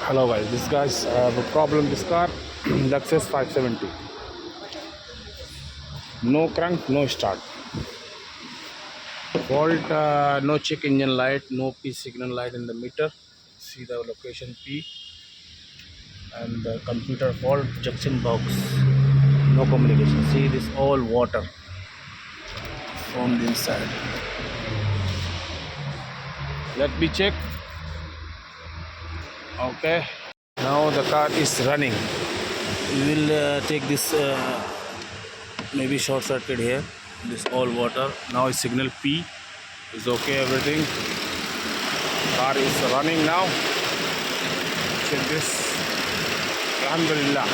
Hello guys, this guy's have a problem. This car, Lexus 570. No crank, no start. Fault, no check engine light, no P signal light in the meter. See the location P and the computer fault junction box. No communication. See this all water from the inside. Let me check. Okay. Now the car is running. We will take this maybe short circuit here. This all water. Now is signal P is okay. Everything. Car is running now. Check this. Alhamdulillah.